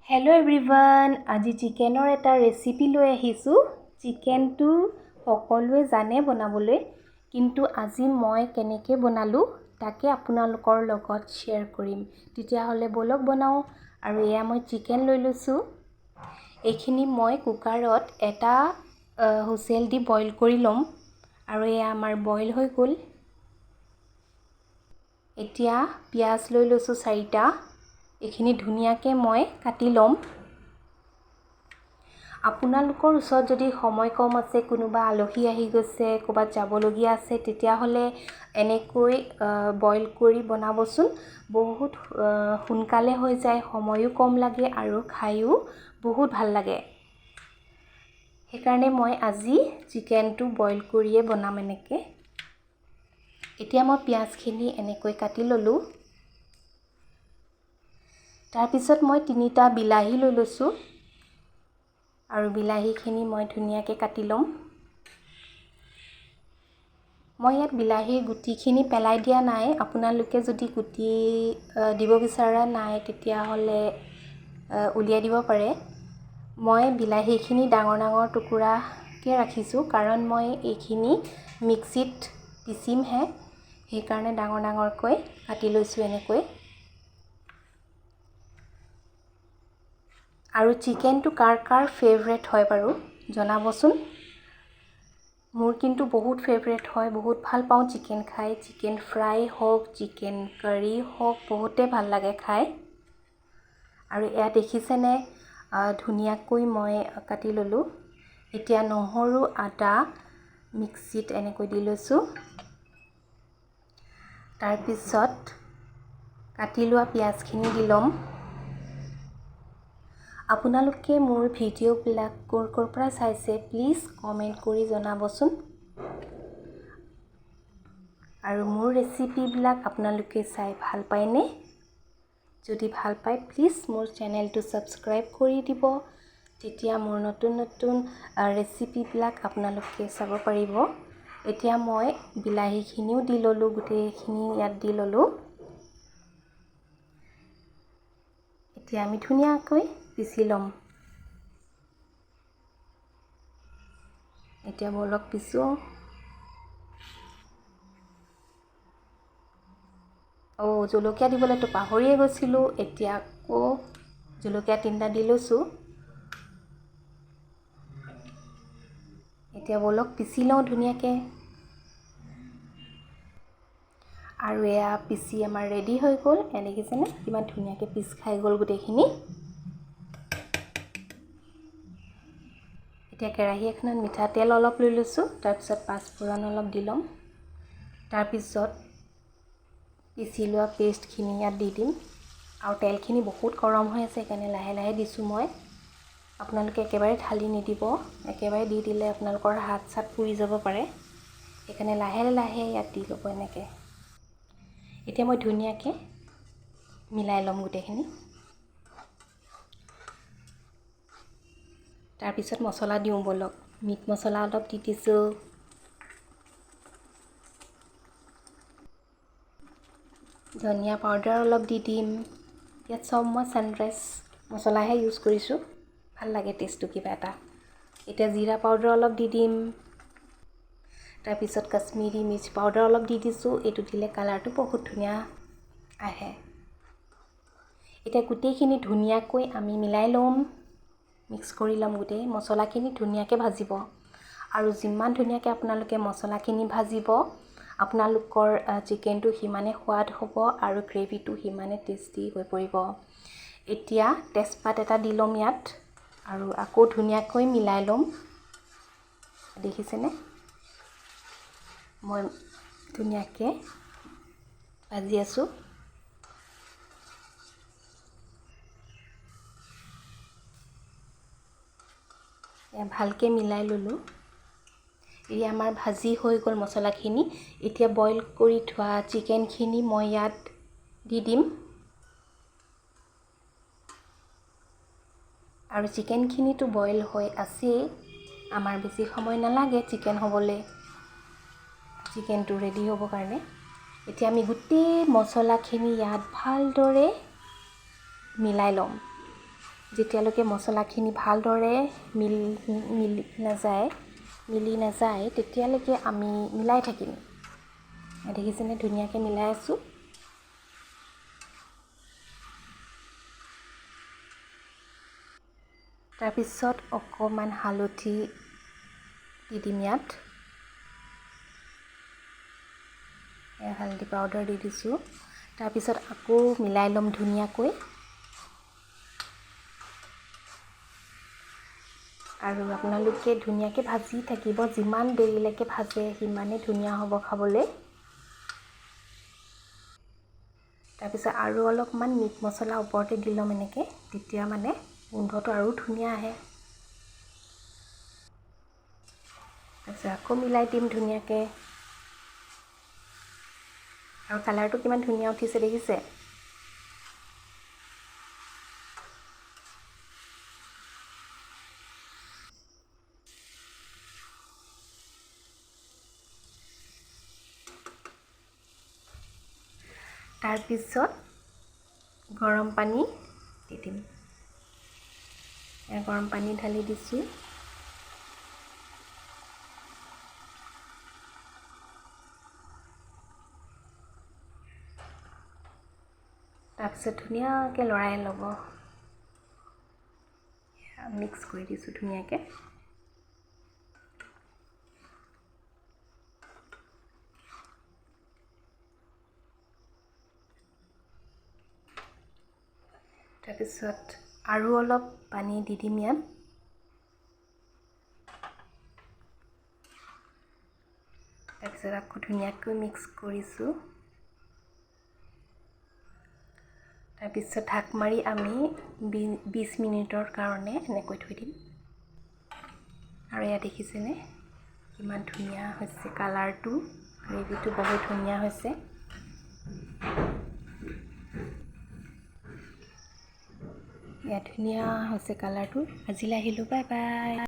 Hello' everyone, আজি চিকেনৰ এটা ৰেচিপি লৈ আহিছোঁ। চিকেনটো সকলোৱে জানে বনাবলৈ, কিন্তু আজি মই কেনেকৈ বনালোঁ তাকে আপোনালোকৰ লগত শ্বেয়াৰ কৰিম। তেতিয়াহ'লে ব'লক বনাওঁ। আৰু এয়া মই চিকেন লৈ লৈছোঁ। এইখিনি মই কুকাৰত এটা হুইচেল দি বইল কৰি ল'ম। আৰু এয়া আমাৰ বইল হৈ গ'ল। এতিয়া পিঁয়াজ লৈ লৈছোঁ 4টা। এইখিনি ধুনীয়াকৈ মই কাটি ল'ম। আপোনালোকৰ ওচৰত যদি সময় কম আছে, কোনোবা আলহী আহি গৈছে, ক'ৰবাত যাবলগীয়া আছে, তেতিয়াহ'লে এনেকৈ বইল কৰি বনাবচোন। বহুত সোনকালে হৈ যায়, সময়ো কম লাগে আৰু খায়ো বহুত ভাল লাগে। সেইকাৰণে মই আজি চিকেনটো বইল কৰিয়ে বনাম এনেকৈ। এতিয়া মই পিঁয়াজখিনি এনেকৈ কাটি ল'লোঁ। তাৰপিছত মই 3টা বিলাহী লৈ লৈছোঁ। আৰু বিলাহীখিনি মই ধুনীয়াকৈ কাটি ল'ম। মই ইয়াত বিলাহীৰ গুটিখিনি পেলাই দিয়া নাই। আপোনালোকে যদি গুটি দিব বিচৰা নাই, তেতিয়াহ'লে উলিয়াই দিব পাৰে। মই বিলাহীখিনি ডাঙৰ ডাঙৰ টুকুৰাকৈ ৰাখিছোঁ, কাৰণ মই এইখিনি মিক্সিত পিচিমহে। সেইকাৰণে ডাঙৰ ডাঙৰকৈ কাটি লৈছোঁ এনেকৈ। আৰু চিকেনটো কাৰ কাৰ ফেভৰেট হয় বাৰু জনাবচোন। মোৰ কিন্তু বহুত ফেভৰেট হয়, বহুত ভাল পাওঁ চিকেন খাই। চিকেন ফ্ৰাই হওক, চিকেন কাৰী হওক, বহুতেই ভাল লাগে খাই। আৰু এয়া দেখিছেনে, ধুনীয়াকৈ মই কাটি ল'লোঁ। এতিয়া নহৰু আদা মিক্সিত এনেকৈ দি লৈছোঁ। তাৰপিছত কাটি লোৱা পিঁয়াজখিনি দি ল'ম। আপোনালোকে মোৰ ভিডিঅ'বিলাক ক'ৰ পৰা চাইছে প্লিজ কমেণ্ট কৰি জনাবচোন। আৰু মোৰ ৰেচিপিবিলাক আপোনালোকে চাই ভাল পায়নে? যদি ভাল পায় প্লিজ মোৰ চেনেলটো ছাবস্ক্ৰাইব কৰি দিব। তেতিয়া মোৰ নতুন নতুন ৰেচিপিবিলাক আপোনালোকে চাব পাৰিব। এতিয়া মই বিলাহীখিনিও দি ল'লোঁ, গোটেইখিনি ইয়াত দি ল'লোঁ। এতিয়া আমি ধুনীয়াকৈ পিচি ল'ম। এতিয়া ব'লক পিছোঁ। জলকীয়া দিবলৈতো পাহৰিয়ে গৈছিলোঁ। এতিয়া আকৌ জলকীয়া 3টা দি লৈছোঁ। এতিয়া ব'লক পিচি লওঁ ধুনীয়াকৈ। আৰু এয়া পিচি আমাৰ ৰেডি হৈ গ'ল। দেখিছেনে কিমান ধুনীয়াকৈ পিচ খাই গ'ল গোটেইখিনি। এতিয়া কেৰাহী এখনত মিঠাতেল অলপ লৈ লৈছোঁ। তাৰপিছত পাঁচফোৰণ অলপ দি ল'ম। তাৰপিছত পিচি লোৱা পেষ্টখিনি ইয়াত দি দিম। আৰু তেলখিনি বহুত গৰম হৈ আছে, সেইকাৰণে লাহে লাহে দিছোঁ মই। আপোনালোকে একেবাৰে ঢালি নিদিব। একেবাৰে দি দিলে আপোনালোকৰ হাত চাত পুৰি যাব পাৰে। সেইকাৰণে লাহে লাহে ইয়াত দি ল'ব এনেকৈ। এতিয়া মই ধুনীয়াকৈ মিলাই ল'ম গোটেইখিনি। তাৰপিছত মছলা দিওঁ ব'লক। মিট মছলা অলপ দি দিছোঁ। ধনিয়া পাউডাৰ অলপ দি দিম। ইয়াত চব মই ছানৰাইজ মছলাহে ইউজ কৰিছোঁ, ভাল লাগে টেষ্টটো কিবা এটা। এতিয়া জিৰা পাউডাৰ অলপ দি দিম। তাৰপিছত কাশ্মীৰী মিৰ্চ পাউডাৰ অলপ দি দিছোঁ। এইটো দিলে কালাৰটো বহুত ধুনীয়া আহে। এতিয়া গোটেইখিনি ধুনীয়াকৈ আমি মিলাই ল'ম, মিক্স কৰি ল'ম। গোটেই মছলাখিনি ধুনীয়াকৈ ভাজিব। আৰু যিমান ধুনীয়াকৈ আপোনালোকে মছলাখিনি ভাজিব, আপোনালোকৰ চিকেনটো সিমানে সোৱাদ হ'ব আৰু গ্ৰেভিটো সিমানে টেষ্টি হৈ পৰিব। এতিয়া তেজপাত এটা দি ল'ম ইয়াত। আৰু আকৌ ধুনীয়াকৈ মিলাই ল'ম। দেখিছেনে মই ধুনীয়াকৈ ভাজি আছোঁ। ভালকৈ মিলাই ল'লোঁ। এতিয়া আমাৰ ভাজি হৈ গ'ল মছলাখিনি। এতিয়া বইল কৰি থোৱা চিকেনখিনি মই ইয়াত দি দিম। আৰু চিকেনখিনিতো বইল হৈ আছেই, আমাৰ বেছি সময় নালাগে চিকেন হ'বলৈ, চিকেনটো ৰেডি হ'বৰ কাৰণে। এতিয়া আমি গোটেই মছলাখিনি ইয়াত ভালদৰে মিলাই ল'ম। যেতিয়ালৈকে মছলাখিনি ভালদৰে মিলি নাযায় তেতিয়ালৈকে আমি মিলাই থাকিম। দেখিছেনে ধুনীয়াকৈ মিলাই আছোঁ। তাৰপিছত অকণমান হালধি দি দিম ইয়াত। হালধি পাউডাৰ দি দিছোঁ। তাৰপিছত আকৌ মিলাই ল'ম ধুনীয়াকৈ। আৰু আপোনালোকে ধুনীয়াকৈ ভাজি থাকিব। যিমান দেৰিলৈকে ভাজে সিমানেই ধুনীয়া হ'ব খাবলৈ। তাৰপিছত আৰু অলপমান মিট মছলা ওপৰতে দি ল'ম এনেকৈ, তেতিয়া মানে গোন্ধটো আৰু ধুনীয়া আহে। তাৰপিছত আকৌ মিলাই দিম ধুনীয়াকৈ। আৰু কালাৰটো কিমান ধুনীয়া উঠিছে দেখিছে? তাৰপিছত গৰম পানী দি দিম। গৰম পানী ঢালি দিছোঁ। তাৰপিছত ধুনীয়াকৈ লৰাই ল'ব। মিক্স কৰি দিছোঁ ধুনীয়াকৈ। তাৰপিছত আৰু অলপ পানী দি দিম ইয়াত। তাৰপিছত আকৌ ধুনীয়াকৈ মিক্স কৰিছোঁ। তাৰপিছত ঢাক মাৰি আমি 20 মিনিটৰ কাৰণে এনেকৈ থৈ দিম। আৰু এয়া দেখিছেনে কিমান ধুনীয়া হৈছে কালাৰটো। গ্ৰেভিটো বহুত ধুনীয়া হৈছে। এয়া ধুনীয়া হৈছে কালাৰটো। আজিলৈ আহিলোঁ, বাই বাই।